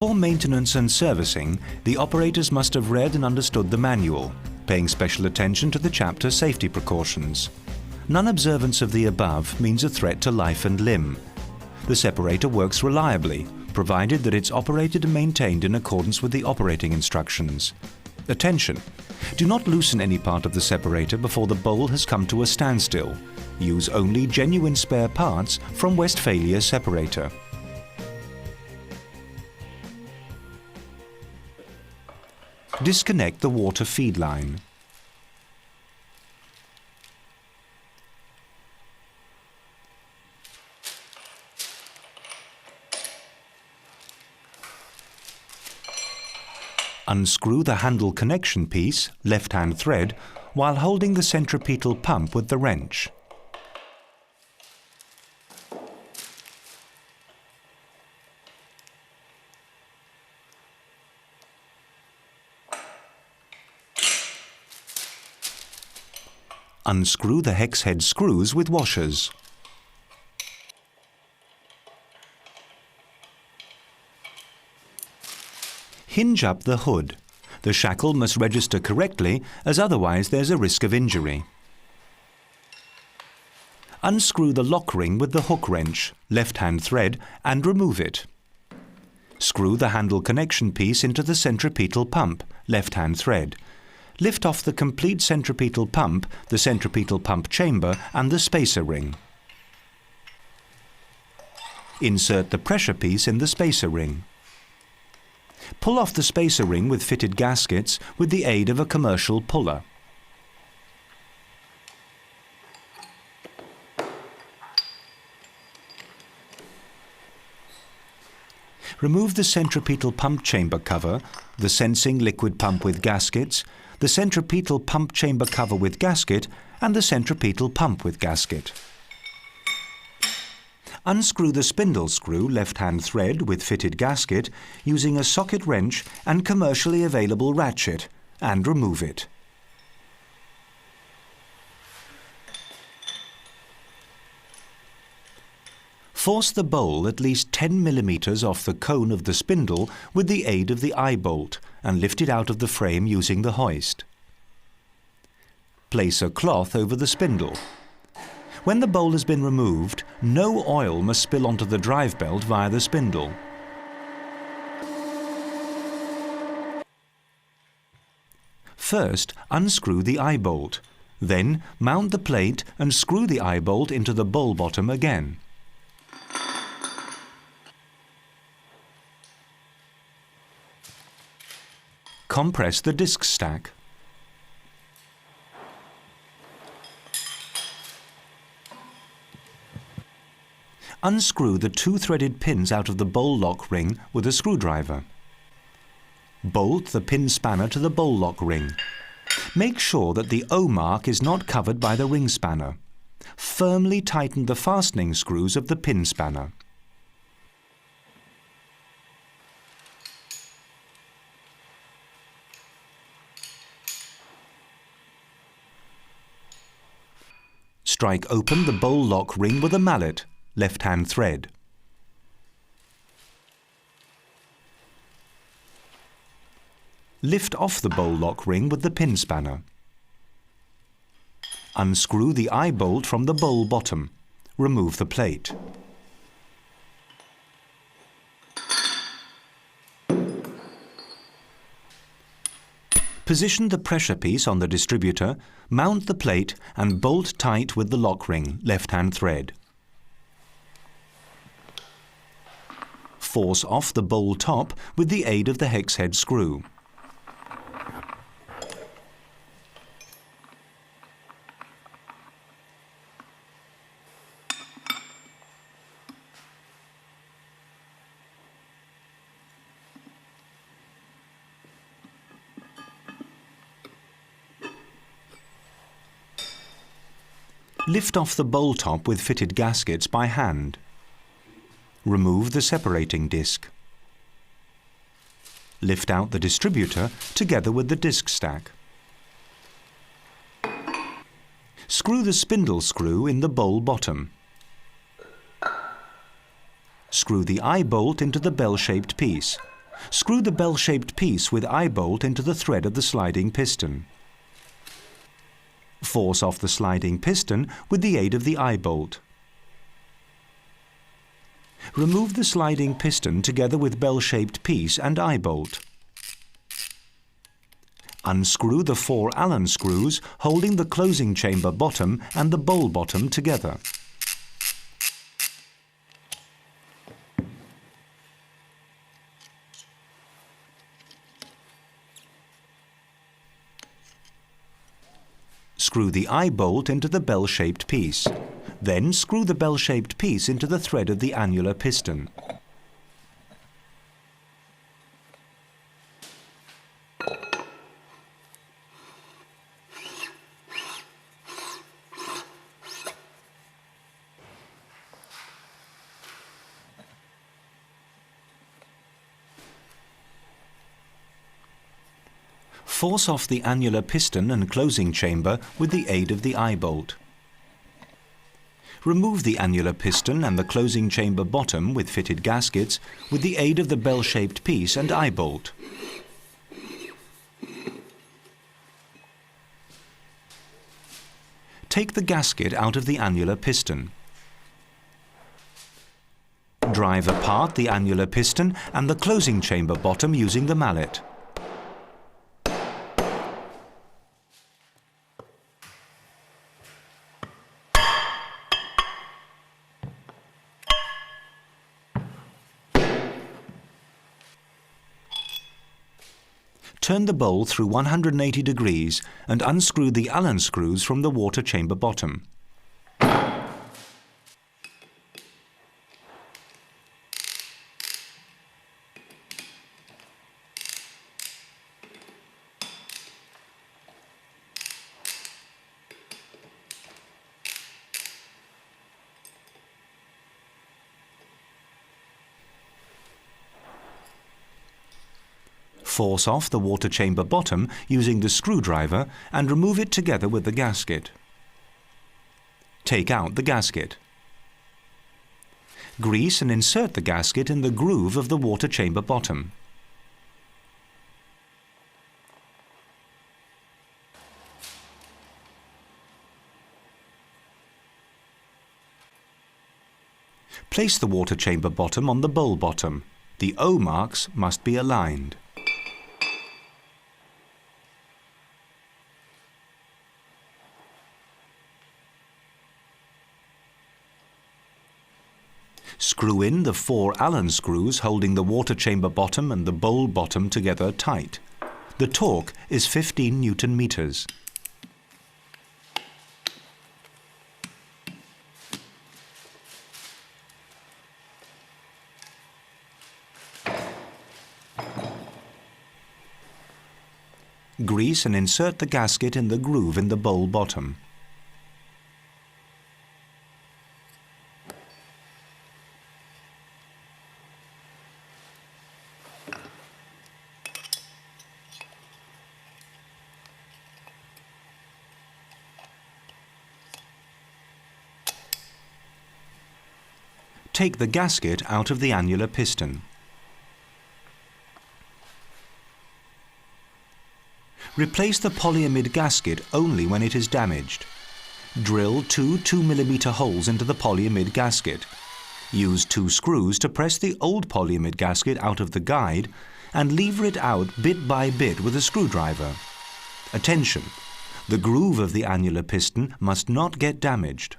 For maintenance and servicing, the operators must have read and understood the manual, paying special attention to the chapter safety precautions. Non-observance of the above means a threat to life and limb. The separator works reliably, provided that it's operated and maintained in accordance with the operating instructions. Attention! Do not loosen any part of the separator before the bowl has come to a standstill. Use only genuine spare parts from Westphalia Separator. Disconnect the water feed line. Unscrew the handle connection piece, left-hand thread, while holding the centripetal pump with the wrench. Unscrew the hex head screws with washers. Hinge up the hood. The shackle must register correctly, as otherwise there's a risk of injury. Unscrew the lock ring with the hook wrench, left-hand thread, and remove it. Screw the handle connection piece into the centripetal pump, left-hand thread. Lift off the complete centripetal pump, the centripetal pump chamber, and the spacer ring. Insert the pressure piece in the spacer ring. Pull off the spacer ring with fitted gaskets with the aid of a commercial puller. Remove the centripetal pump chamber cover, the sensing liquid pump with gaskets, the centripetal pump chamber cover with gasket, and the centripetal pump with gasket. Unscrew the spindle screw left-hand thread with fitted gasket using a socket wrench and commercially available ratchet, and remove it. Force the bowl at least 10 mm off the cone of the spindle with the aid of the eye bolt and lift it out of the frame using the hoist. Place a cloth over the spindle. When the bowl has been removed, no oil must spill onto the drive belt via the spindle. First, unscrew the eye bolt. Then, mount the plate and screw the eye bolt into the bowl bottom again. Compress the disc stack. Unscrew the two threaded pins out of the bowl lock ring with a screwdriver. Bolt the pin spanner to the bowl lock ring. Make sure that the O mark is not covered by the ring spanner. Firmly tighten the fastening screws of the pin spanner. Strike open the bowl lock ring with a mallet, left-hand thread. Lift off the bowl lock ring with the pin spanner. Unscrew the eye bolt from the bowl bottom. Remove the plate. Position the pressure piece on the distributor, mount the plate and bolt tight with the lock ring, left-hand thread. Force off the bowl top with the aid of the hex head screw. Lift off the bowl top with fitted gaskets by hand. Remove the separating disc. Lift out the distributor together with the disc stack. Screw the spindle screw in the bowl bottom. Screw the eye bolt into the bell-shaped piece. Screw the bell-shaped piece with eye bolt into the thread of the sliding piston. Force off the sliding piston with the aid of the eye bolt. Remove the sliding piston together with bell-shaped piece and eye bolt. Unscrew the 4 Allen screws holding the closing chamber bottom and the bowl bottom together. Screw the eye bolt into the bell-shaped piece. Then screw the bell-shaped piece into the thread of the annular piston. Force off the annular piston and closing chamber with the aid of the eye bolt. Remove the annular piston and the closing chamber bottom with fitted gaskets with the aid of the bell-shaped piece and eye bolt. Take the gasket out of the annular piston. Drive apart the annular piston and the closing chamber bottom using the mallet. Turn the bowl through 180 degrees and unscrew the Allen screws from the water chamber bottom. Force off the water chamber bottom using the screwdriver and remove it together with the gasket. Take out the gasket. Grease and insert the gasket in the groove of the water chamber bottom. Place the water chamber bottom on the bowl bottom. The O marks must be aligned. Screw in the 4 Allen screws holding the water chamber bottom and the bowl bottom together tight. The torque is 15 Newton meters. Grease and insert the gasket in the groove in the bowl bottom. Take the gasket out of the annular piston. Replace the polyamide gasket only when it is damaged. Drill 2 2mm holes into the polyamide gasket. Use 2 screws to press the old polyamide gasket out of the guide and lever it out bit by bit with a screwdriver. Attention! The groove of the annular piston must not get damaged.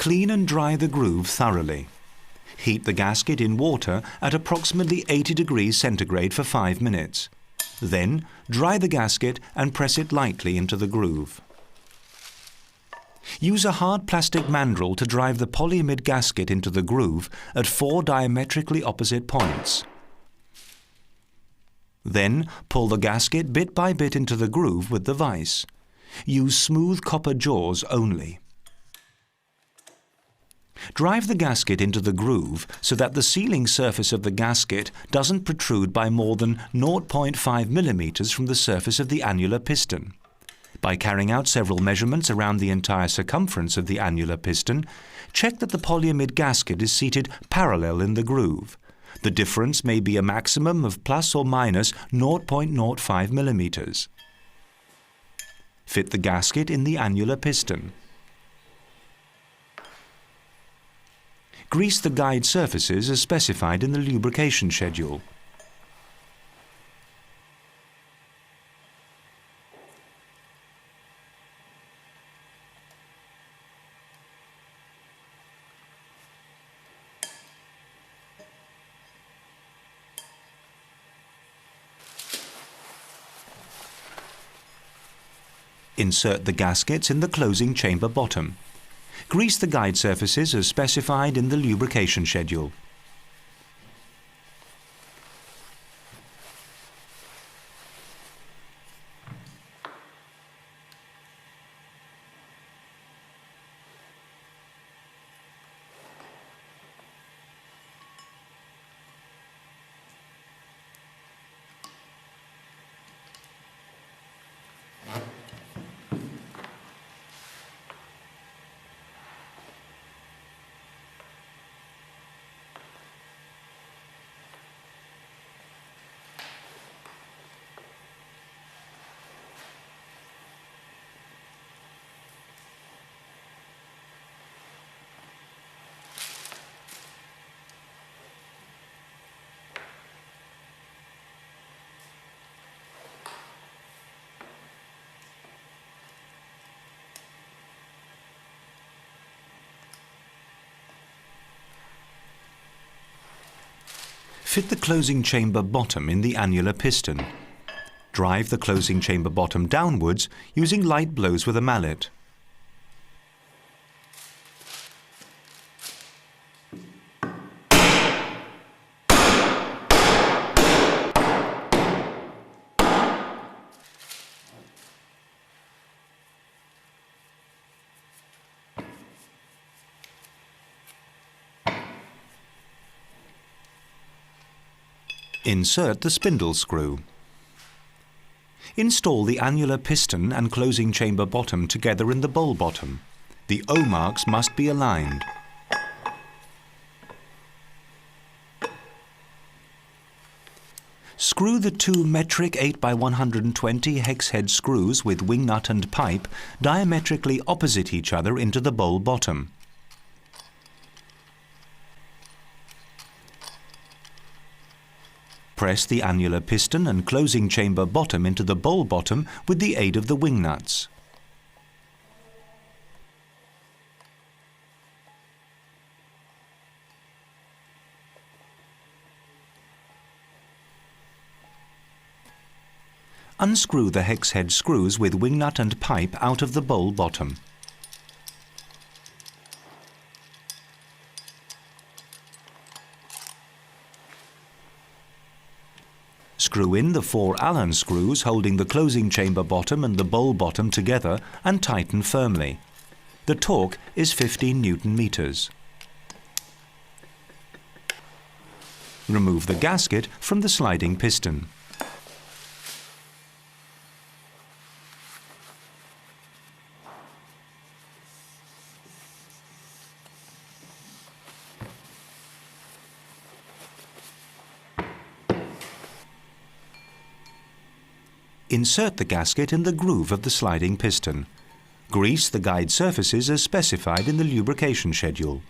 Clean and dry the groove thoroughly. Heat the gasket in water at approximately 80 degrees centigrade for 5 minutes. Then dry the gasket and press it lightly into the groove. Use a hard plastic mandrel to drive the polyamide gasket into the groove at 4 diametrically opposite points. Then pull the gasket bit by bit into the groove with the vise. Use smooth copper jaws only. Drive the gasket into the groove so that the sealing surface of the gasket doesn't protrude by more than 0.5 millimeters from the surface of the annular piston. By carrying out several measurements around the entire circumference of the annular piston, check that the polyamide gasket is seated parallel in the groove. The difference may be a maximum of plus or minus 0.05 millimeters. Fit the gasket in the annular piston. Grease the guide surfaces as specified in the lubrication schedule. Insert the gaskets in the closing chamber bottom. Grease the guide surfaces as specified in the lubrication schedule. Fit the closing chamber bottom in the annular piston. Drive the closing chamber bottom downwards using light blows with a mallet. Insert the spindle screw. Install the annular piston and closing chamber bottom together in the bowl bottom. The O marks must be aligned. Screw the 2 metric 8x120 hex head screws with wing nut and pipe diametrically opposite each other into the bowl bottom. Press the annular piston and closing chamber bottom into the bowl bottom with the aid of the wing nuts. Unscrew the hex head screws with wing nut and pipe out of the bowl bottom. Screw in the 4 Allen screws holding the closing chamber bottom and the bowl bottom together and tighten firmly. The torque is 15 Newton meters. Remove the gasket from the sliding piston. Insert the gasket in the groove of the sliding piston. Grease the guide surfaces as specified in the lubrication schedule.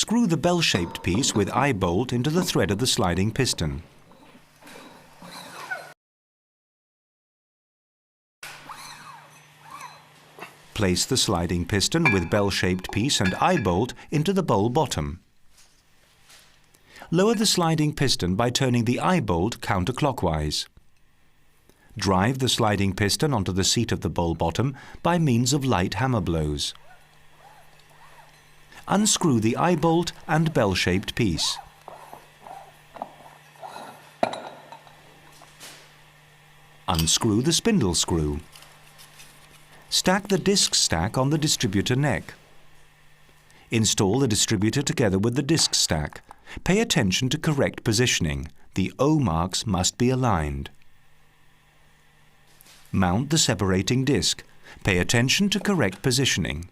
Screw the bell-shaped piece with eye bolt into the thread of the sliding piston. Place the sliding piston with bell-shaped piece and eye bolt into the bowl bottom. Lower the sliding piston by turning the eye bolt counterclockwise. Drive the sliding piston onto the seat of the bowl bottom by means of light hammer blows. Unscrew the eye bolt and bell-shaped piece. Unscrew the spindle screw. Stack the disc stack on the distributor neck. Install the distributor together with the disc stack. Pay attention to correct positioning. The O marks must be aligned. Mount the separating disc. Pay attention to correct positioning.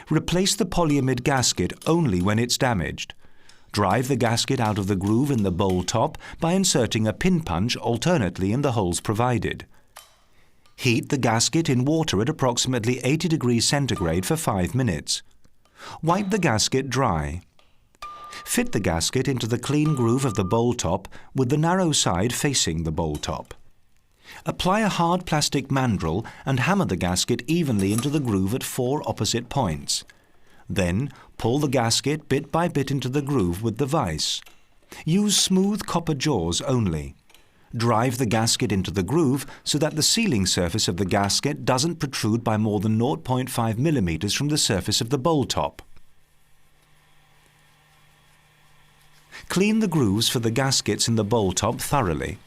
Replace the polyamide gasket only when it's damaged. Drive the gasket out of the groove in the bowl top by inserting a pin punch alternately in the holes provided. Heat the gasket in water at approximately 80 degrees centigrade for 5 minutes. Wipe the gasket dry. Fit the gasket into the clean groove of the bowl top with the narrow side facing the bowl top. Apply a hard plastic mandrel and hammer the gasket evenly into the groove at 4 opposite points. Then pull the gasket bit by bit into the groove with the vise. Use smooth copper jaws only. Drive the gasket into the groove so that the sealing surface of the gasket doesn't protrude by more than 0.5 millimeters from the surface of the bowl top. Clean the grooves for the gaskets in the bowl top thoroughly.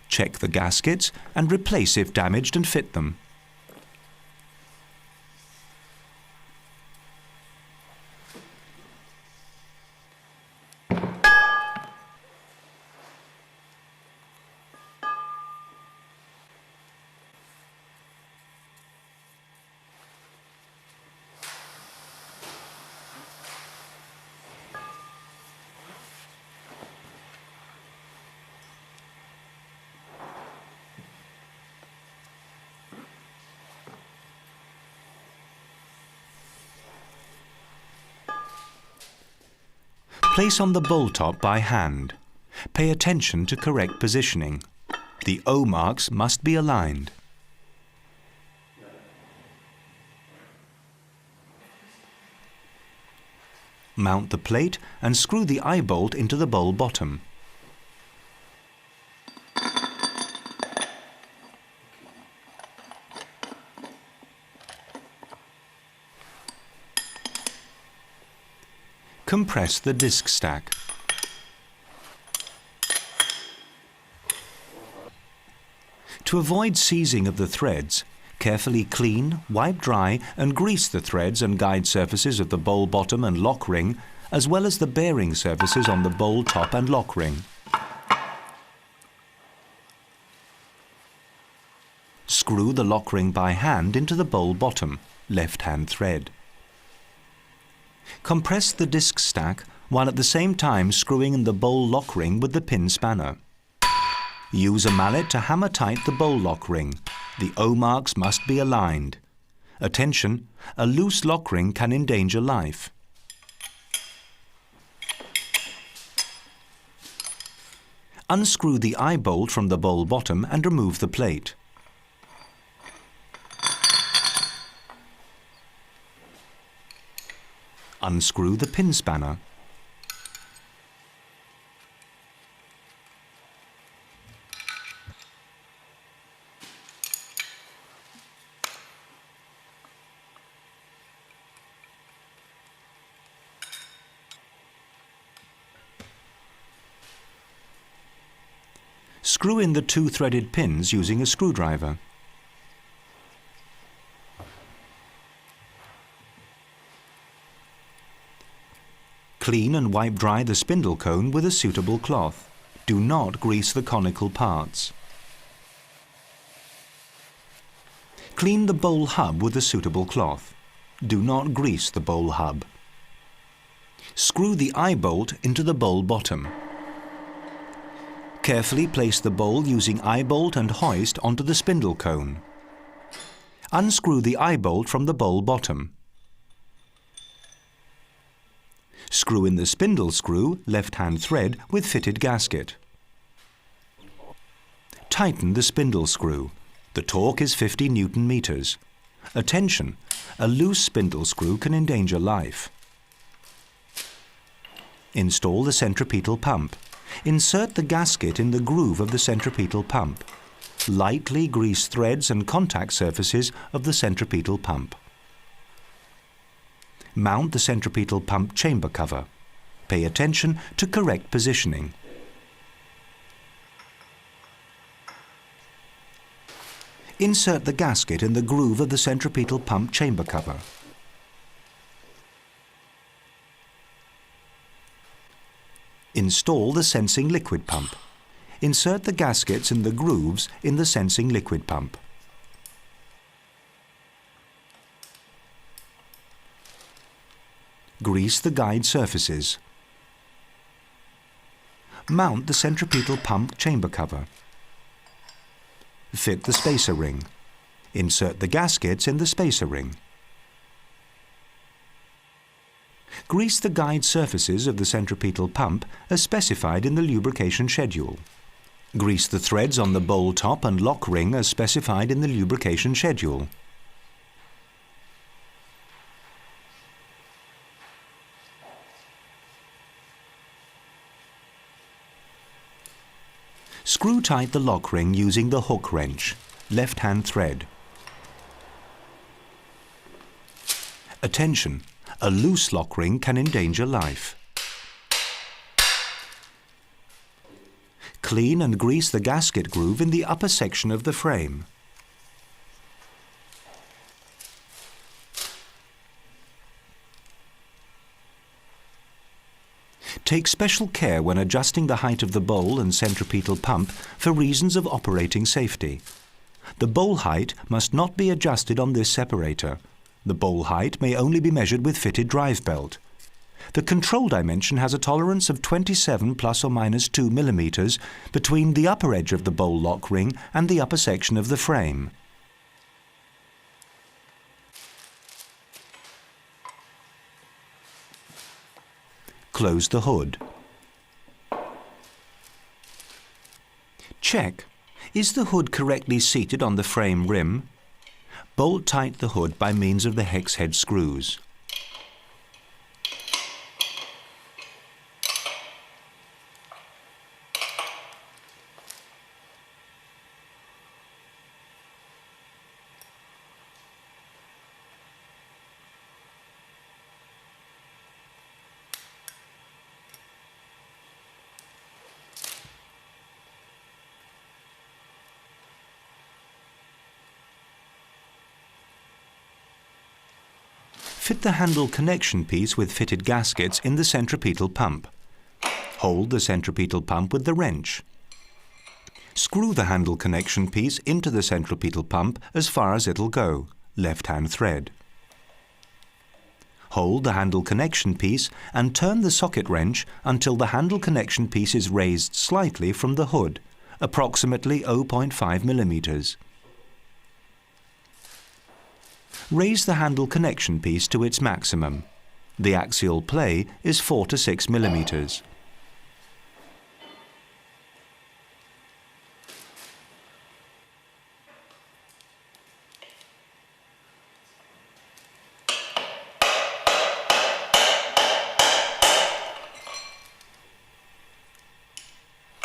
Check the gaskets and replace if damaged and fit them. Place on the bowl top by hand. Pay attention to correct positioning. The O marks must be aligned. Mount the plate and screw the eye bolt into the bowl bottom. Compress the disc stack. To avoid seizing of the threads, carefully clean, wipe dry and grease the threads and guide surfaces of the bowl bottom and lock ring, as well as the bearing surfaces on the bowl top and lock ring. Screw the lock ring by hand into the bowl bottom, left-hand thread. Compress the disc stack while at the same time screwing in the bowl lock ring with the pin spanner. Use a mallet to hammer tight the bowl lock ring. The O marks must be aligned. Attention, a loose lock ring can endanger life. Unscrew the eye bolt from the bowl bottom and remove the plate. Unscrew the pin spanner. Screw in the 2 threaded pins using a screwdriver. Clean and wipe dry the spindle cone with a suitable cloth. Do not grease the conical parts. Clean the bowl hub with a suitable cloth. Do not grease the bowl hub. Screw the eye bolt into the bowl bottom. Carefully place the bowl using eye bolt and hoist onto the spindle cone. Unscrew the eye bolt from the bowl bottom. Screw in the spindle screw, left-hand thread, with fitted gasket. Tighten the spindle screw. The torque is 50 Newton meters. Attention! A loose spindle screw can endanger life. Install the centripetal pump. Insert the gasket in the groove of the centripetal pump. Lightly grease threads and contact surfaces of the centripetal pump. Mount the centripetal pump chamber cover. Pay attention to correct positioning. Insert the gasket in the groove of the centripetal pump chamber cover. Install the sensing liquid pump. Insert the gaskets in the grooves in the sensing liquid pump. Grease the guide surfaces. Mount the centripetal pump chamber cover. Fit the spacer ring. Insert the gaskets in the spacer ring. Grease the guide surfaces of the centripetal pump as specified in the lubrication schedule. Grease the threads on the bowl top and lock ring as specified in the lubrication schedule. Screw tight the lock ring using the hook wrench, left-hand thread. Attention! A loose lock ring can endanger life. Clean and grease the gasket groove in the upper section of the frame. Take special care when adjusting the height of the bowl and centripetal pump for reasons of operating safety. The bowl height must not be adjusted on this separator. The bowl height may only be measured with fitted drive belt. The control dimension has a tolerance of 27 plus or minus 2 millimeters between the upper edge of the bowl lock ring and the upper section of the frame. Close the hood. Check. Is the hood correctly seated on the frame rim? Bolt tight the hood by means of the hex head screws. Fit the handle connection piece with fitted gaskets in the centripetal pump. Hold the centripetal pump with the wrench. Screw the handle connection piece into the centripetal pump as far as it'll go, left-hand thread. Hold the handle connection piece and turn the socket wrench until the handle connection piece is raised slightly from the hood, approximately 0.5 millimeters. Raise the handle connection piece to its maximum. The axial play is 4 to 6 millimeters.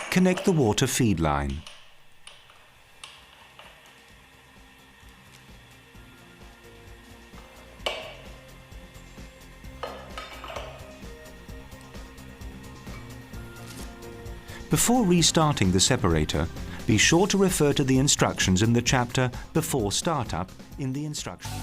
Connect the water feed line. Before restarting the separator, be sure to refer to the instructions in the chapter Before Startup in the instructions.